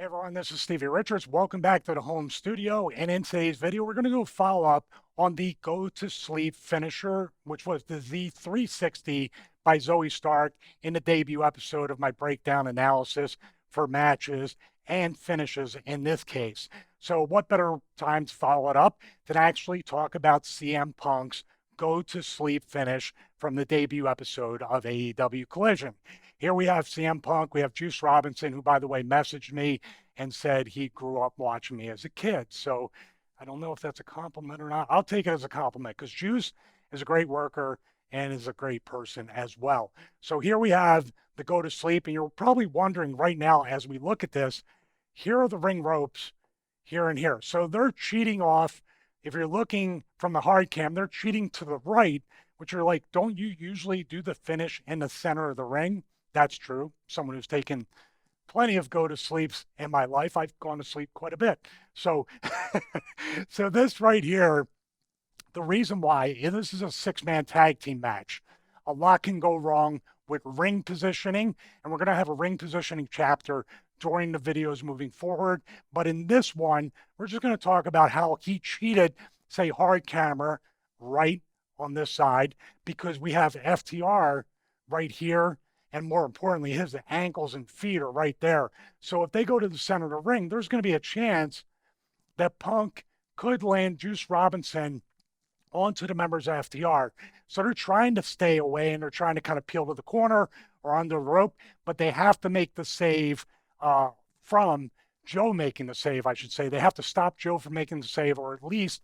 Hey everyone, this is Stevie Richards. Welcome back to the home studio. And in today's video, we're going to do a follow up on the go to sleep finisher, which was the Z360 by Zoe Stark in the debut episode of my breakdown analysis for matches and finishes in this case. So, what better time to follow it up than actually talk about CM Punk's go to sleep finish from the debut episode of AEW Collision? Here we have CM Punk, we have Juice Robinson, who, by the way, messaged me and said he grew up watching me as a kid. So I don't know if that's a compliment or not. I'll take it as a compliment because Juice is a great worker and is a great person as well. So here we have the go to sleep. And you're probably wondering right now as we look at this, here are the ring ropes here and here. So they're cheating off. If you're looking from the hard cam, they're cheating to the right, which are like, don't you usually do the finish in the center of the ring? That's true. Someone who's taken plenty of go to sleeps in my life. I've gone to sleep quite a bit. So, so this right here, the reason why this is a six-man tag team match. A lot can go wrong with ring positioning, and we're going to have a ring positioning chapter during the videos moving forward. But in this one, we're just going to talk about how he cheated, say, hard camera right on this side, because we have FTR right here. And more importantly, his ankles and feet are right there. So if they go to the center of the ring, there's going to be a chance that Punk could land Juice Robinson onto the members of FTR. So they're trying to stay away and they're trying to kind of peel to the corner or under the rope, but they have to make the save from Joe making the save, I should say. They have to stop Joe from making the save, or at least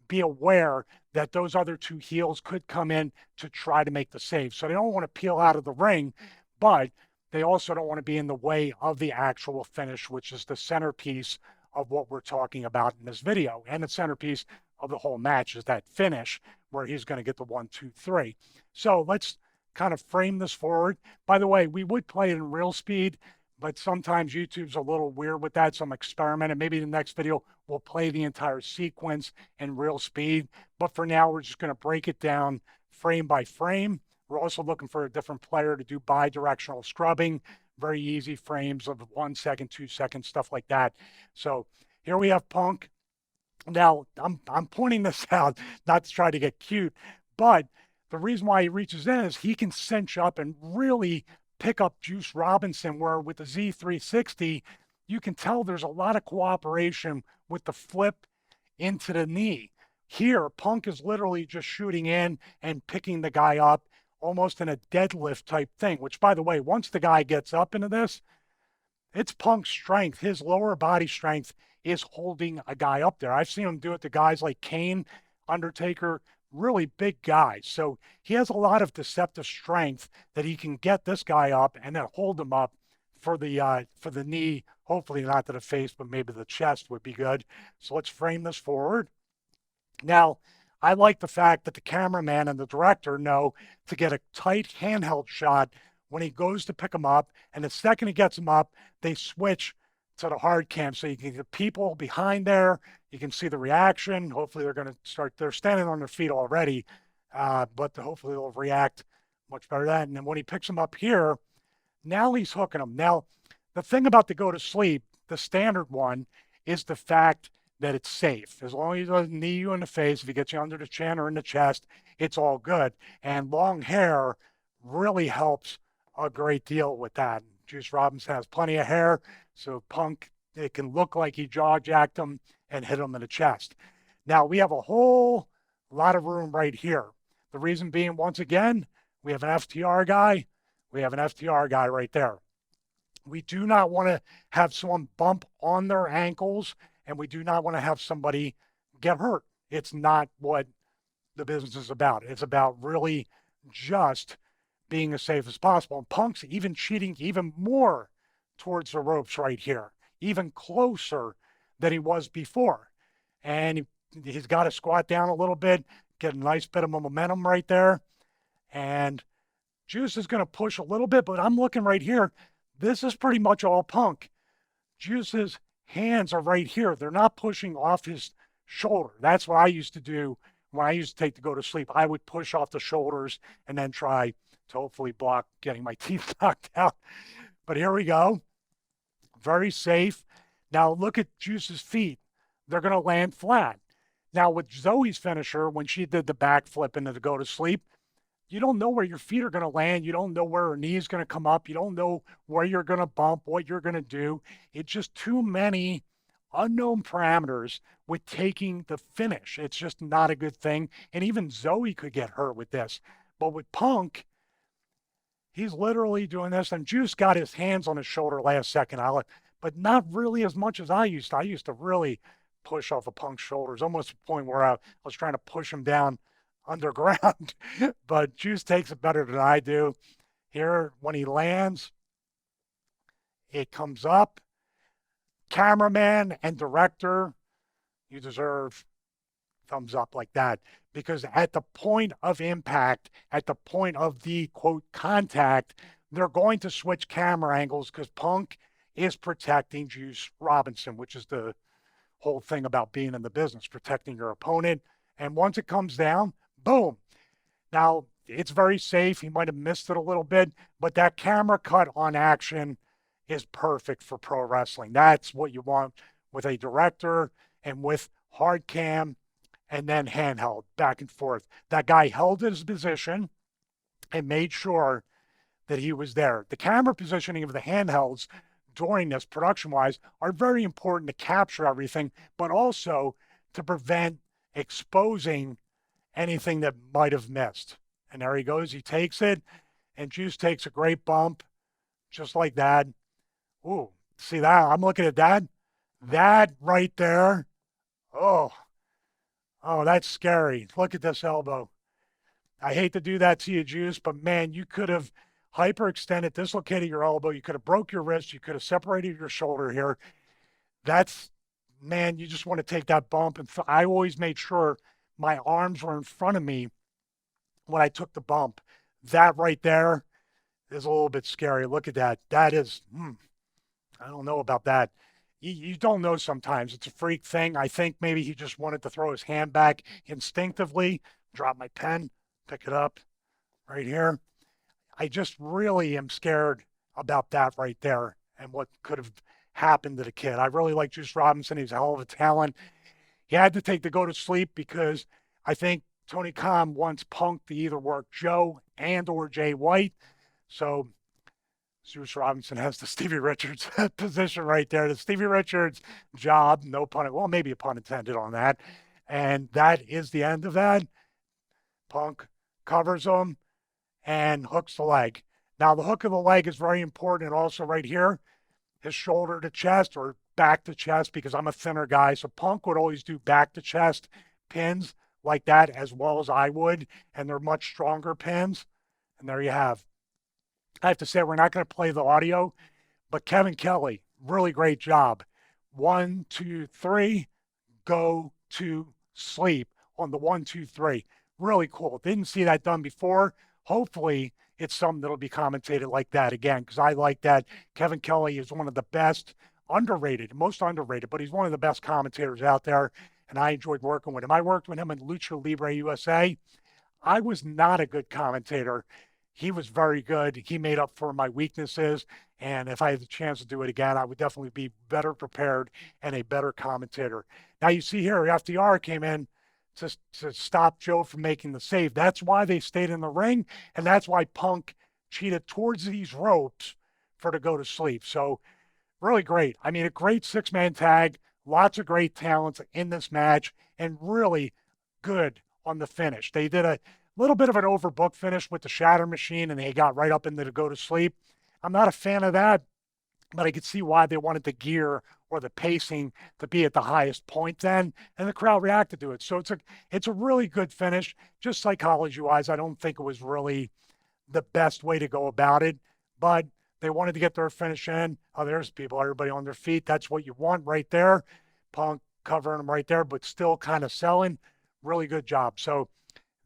be aware that those other two heels could come in to try to make the save. So they don't want to peel out of the ring, but they also don't want to be in the way of the actual finish, which is the centerpiece of what we're talking about in this video. And the centerpiece of the whole match is that finish where he's going to get the 1, 2, 3. So let's kind of frame this forward. By the way, we would play it in real speed, but sometimes YouTube's a little weird with that. So I'm experimenting. Maybe the next video we'll play the entire sequence in real speed. But for now, we're just going to break it down frame by frame. We're also looking for a different player to do bi-directional scrubbing. Very easy frames of 1 second, 2 seconds, stuff like that. So here we have Punk. Now, I'm pointing this out not to try to get cute, but the reason why he reaches in is he can cinch up and really pick up Juice Robinson, where with the Z360, you can tell there's a lot of cooperation with the flip into the knee. Here, Punk is literally just shooting in and picking the guy up almost in a deadlift type thing, which, by the way, once the guy gets up into this, it's Punk's strength. His lower body strength is holding a guy up there. I've seen him do it to guys like Kane, Undertaker, really big guys. So he has a lot of deceptive strength that he can get this guy up and then hold him up for the knee. Hopefully not to the face, but maybe the chest would be good. So let's frame this forward. Now, I like the fact that the cameraman and the director know to get a tight handheld shot when he goes to pick him up. And the second he gets him up, they switch to the hard cam so you can get people behind there. You can see the reaction. Hopefully they're standing on their feet already, but hopefully they'll react much better than that. And then when he picks him up here, now he's hooking him. Now, the thing about the go to sleep, the standard one, is the fact that it's safe. As long as he doesn't knee you in the face, if he gets you under the chin or in the chest, it's all good. And long hair really helps a great deal with that. Juice Robinson has plenty of hair, so Punk, it can look like he jaw jacked him and hit him in the chest. Now, we have a whole lot of room right here. The reason being, once again, we have an FTR guy. We have an FTR guy right there. We do not want to have someone bump on their ankles, and we do not want to have somebody get hurt. It's not what the business is about. It's about really just being as safe as possible. And Punk's even cheating even more towards the ropes right here, even closer than he was before. And he's got to squat down a little bit, get a nice bit of momentum right there. And Juice is going to push a little bit, but I'm looking right here. This is pretty much all Punk. Juice's hands are right here. They're not pushing off his shoulder. That's what I used to do when I used to take the go to sleep. I would push off the shoulders and then try to hopefully block getting my teeth knocked out. But here we go. Very safe. Now look at Juice's feet. They're going to land flat. Now with Zoe's finisher, when she did the backflip into the go to sleep, you don't know where your feet are going to land. You don't know where her knee is going to come up. You don't know where you're going to bump, what you're going to do. It's just too many unknown parameters with taking the finish. It's just not a good thing. And even Zoe could get hurt with this. But with Punk, he's literally doing this. And Juice got his hands on his shoulder last second, but not really as much as I used to. I used to really push off of Punk's shoulders, almost to the point where I was trying to push him down underground. But Juice takes it better than I do. Here, when he lands, it comes up. Cameraman and director, you deserve thumbs up like that, because at the point of impact, at the point of the quote contact, they're going to switch camera angles because Punk is protecting Juice Robinson, which is the whole thing about being in the business, protecting your opponent. And once it comes down, boom. Now, it's very safe. He might have missed it a little bit, but that camera cut on action is perfect for pro wrestling. That's what you want with a director and with hard cam and then handheld back and forth. That guy held his position and made sure that he was there. The camera positioning of the handhelds during this, production-wise, are very important to capture everything, but also to prevent exposing anything that might have missed. And there he goes. He takes it, and Juice takes a great bump, just like that. Ooh, see that? I'm looking at that. That right there. Oh, that's scary. Look at this elbow. I hate to do that to you, Juice, but man, you could have hyperextended, dislocated your elbow. You could have broke your wrist. You could have separated your shoulder here. That's, man, you just want to take that bump. And I always made sure my arms were in front of me when I took the bump. That right there is a little bit scary. Look at that. That is, I don't know about that. You don't know sometimes. It's a freak thing. I think maybe he just wanted to throw his hand back instinctively. Drop my pen, pick it up right here. I just really am scared about that right there and what could have happened to the kid. I really like Juice Robinson. He's a hell of a talent. He had to take the go to sleep because I think Tony Khan wants Punk to either work Joe and or Jay White. So Juice Robinson has the Stevie Richards position right there. The Stevie Richards job, no pun, well, maybe a pun intended on that. And that is the end of that. Punk covers him and hooks the leg. Now, the hook of the leg is very important. And also right here, his shoulder to chest or back to chest, because I'm a thinner guy. So Punk would always do back to chest pins like that as well as I would. And they're much stronger pins. And there you have. I have to say, we're not going to play the audio, but Kevin Kelly, really great job. 1, 2, 3, go to sleep on the 1, 2, 3. Really cool. Didn't see that done before. Hopefully, it's something that'll be commentated like that again, because I like that. Kevin Kelly is one of the best, most underrated, but he's one of the best commentators out there, and I enjoyed working with him. I worked with him in Lucha Libre USA. I was not a good commentator. He was very good. He made up for my weaknesses. And if I had the chance to do it again, I would definitely be better prepared and a better commentator. Now you see here, FTR came in to stop Joe from making the save. That's why they stayed in the ring. And that's why Punk cheated towards these ropes for to go to sleep. So really great. I mean, a great 6-man tag, lots of great talents in this match, and really good on the finish. They did a little bit of an overbooked finish with the Shatter Machine, and they got right up into the go to sleep. I'm not a fan of that, but I could see why they wanted the gear or the pacing to be at the highest point then, and the crowd reacted to it. So it's a really good finish. Just psychology-wise, I don't think it was really the best way to go about it, but they wanted to get their finish in. Oh, there's people, everybody on their feet. That's what you want right there. Punk covering them right there, but still kind of selling. Really good job. So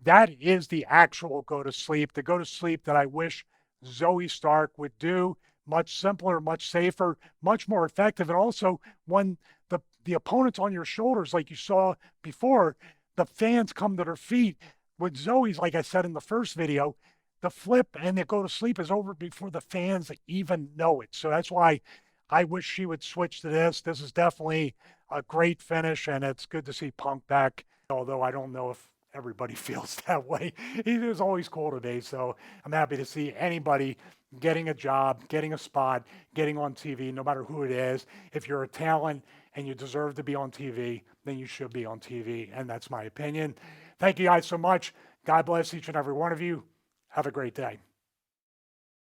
that is the actual go to sleep, the go to sleep that I wish Zoe Stark would do. Much simpler, much safer, much more effective. And also, when the opponent's on your shoulders, like you saw before, the fans come to their feet. With Zoe's, like I said in the first video, the flip and the go to sleep is over before the fans even know it. So that's why I wish she would switch to this. This is definitely a great finish, and it's good to see Punk back, although I don't know if everybody feels that way. He was always cool to me, so I'm happy to see anybody getting a job, getting a spot, getting on TV, no matter who it is. If you're a talent and you deserve to be on TV, then you should be on TV, and that's my opinion. Thank you guys so much. God bless each and every one of you. Have a great day.